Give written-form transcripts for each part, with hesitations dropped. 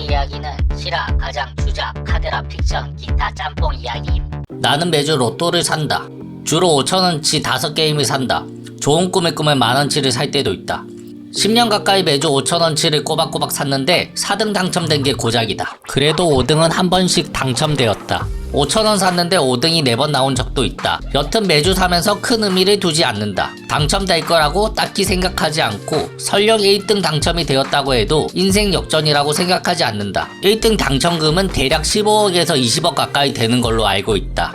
이야기는 실화, 가장, 추적, 카드라, 픽션, 기타 짬뽕 이야기임. 나는 매주 로또를 산다. 주로 5,000원치 5게임을 산다. 좋은 꿈을 꾸면 만원치를 살 때도 있다. 10년 가까이 매주 5,000원치를 꼬박꼬박 샀는데 4등 당첨된 게 고작이다. 그래도 5등은 한 번씩 당첨되었다. 5,000원 샀는데 5등이 4번 나온 적도 있다. 여튼 매주 사면서 큰 의미를 두지 않는다. 당첨될 거라고 딱히 생각하지 않고 설령 1등 당첨이 되었다고 해도 인생 역전이라고 생각하지 않는다. 1등 당첨금은 대략 15억에서 20억 가까이 되는 걸로 알고 있다.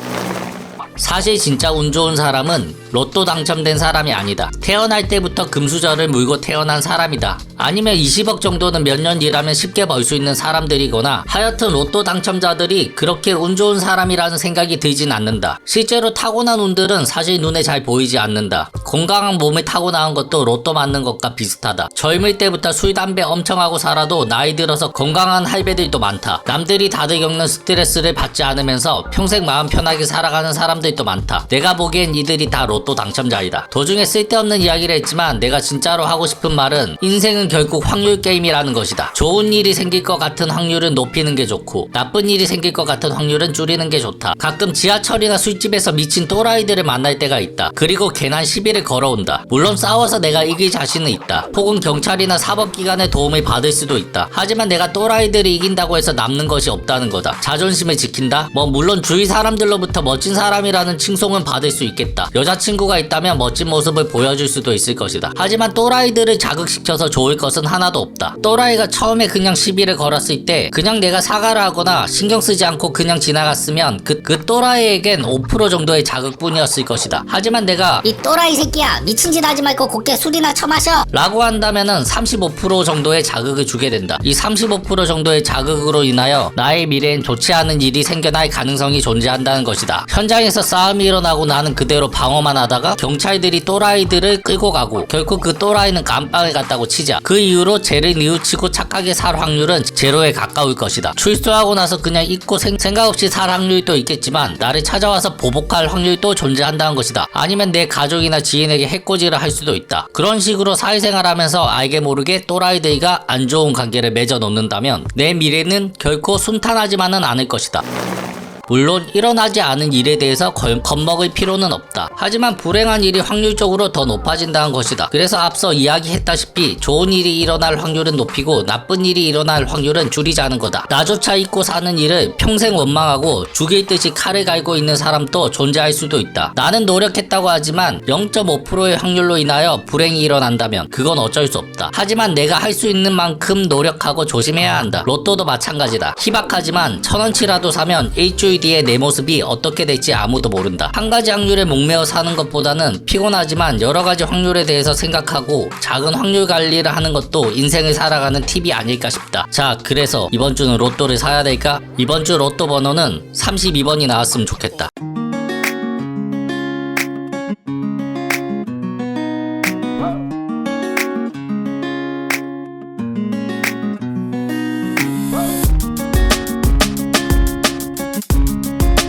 사실 진짜 운 좋은 사람은 로또 당첨된 사람이 아니다. 태어날 때부터 금수저를 물고 태어난 사람이다. 아니면 20억 정도는 몇 년 일하면 쉽게 벌 수 있는 사람들이거나 하여튼 로또 당첨자들이 그렇게 운 좋은 사람이라는 생각이 들진 않는다. 실제로 타고난 운들은 사실 눈에 잘 보이지 않는다. 건강한 몸을 타고난 것도 로또 맞는 것과 비슷하다. 젊을 때부터 술, 담배 엄청 하고 살아도 나이 들어서 건강한 할배들도 많다. 남들이 다들 겪는 스트레스를 받지 않으면서 평생 마음 편하게 살아가는 사람들도 많다. 내가 보기엔 이들이 다 로또 당첨자이다. 도중에 쓸데없는 이야기를 했지만 내가 진짜로 하고 싶은 말은 인생은 결국 확률 게임이라는 것이다. 좋은 일이 생길 것 같은 확률은 높이는 게 좋고 나쁜 일이 생길 것 같은 확률은 줄이는 게 좋다. 가끔 지하철이나 술집에서 미친 또라이들을 만날 때가 있다. 그리고 괜한 시비를 걸어온다. 물론 싸워서 내가 이길 자신은 있다. 혹은 경찰이나 사법기관의 도움을 받을 수도 있다. 하지만 내가 또라이들이 이긴다고 해서 남는 것이 없다는 거다. 자존심을 지킨다? 물론 주위 사람들로부터 멋진 사람이라는 칭송은 받을 수 있겠다. 여자친구가 있다면 멋진 모습을 보여줄 수도 있을 것이다. 하지만 또라이들을 자극시켜서 좋을 것은 하나도 없다. 또라이가 처음에 그냥 시비를 걸었을 때 그냥 내가 사과를 하거나 신경 쓰지 않고 그냥 지나갔으면 그 또라이에겐 5% 정도의 자극뿐이었을 것이다. 하지만 내가 이 또라이 새끼야, 미친 짓 하지 말고 곱게 술이나 처마셔 라고 한다면은 35% 정도의 자극을 주게 된다. 이 35% 정도의 자극으로 인하여 나의 미래엔 좋지 않은 일이 생겨날 가능성이 존재한다는 것이다. 현장에서 싸움이 일어나고 나는 그대로 방어만 하다가 경찰들이 또라이들을 끌고 가고 결국 그 또라이는 감방에 갔다고 치자. 그 이후로 죄를 뉘우치고 착하게 살 확률은 제로에 가까울 것이다. 출소하고 나서 그냥 잊고 생각 없이 살 확률도 있겠지만 나를 찾아와서 보복할 확률도 존재한다는 것이다. 아니면 내 가족이나 지인에게 해코지를 할 수도 있다. 그런 식으로 사회생활하면서 알게 모르게 또라이들과 안 좋은 관계를 맺어 놓는다면 내 미래는 결코 순탄하지만은 않을 것이다. 물론 일어나지 않은 일에 대해서 겁먹을 필요는 없다. 하지만 불행한 일이 확률적으로 더 높아진다는 것이다. 그래서 앞서 이야기했다시피 좋은 일이 일어날 확률은 높이고 나쁜 일이 일어날 확률은 줄이자는 거다. 나조차 잊고 사는 일을 평생 원망하고 죽일 듯이 칼을 갈고 있는 사람도 존재할 수도 있다. 나는 노력했다고 하지만 0.5%의 확률로 인하여 불행이 일어난다면 그건 어쩔 수 없다. 하지만 내가 할 수 있는 만큼 노력하고 조심해야 한다. 로또도 마찬가지다. 희박하지만 1,000원치라도 사면 일주일 뒤에 내 모습이 어떻게 될지 아무도 모른다. 한 가지 확률에 목매어 사는 것보다는 피곤하지만 여러 가지 확률에 대해서 생각하고 작은 확률 관리를 하는 것도 인생을 살아가는 팁이 아닐까 싶다. 자, 그래서 이번 주는 로또를 사야 될까? 이번 주 로또 번호는 32번이 나왔으면 좋겠다.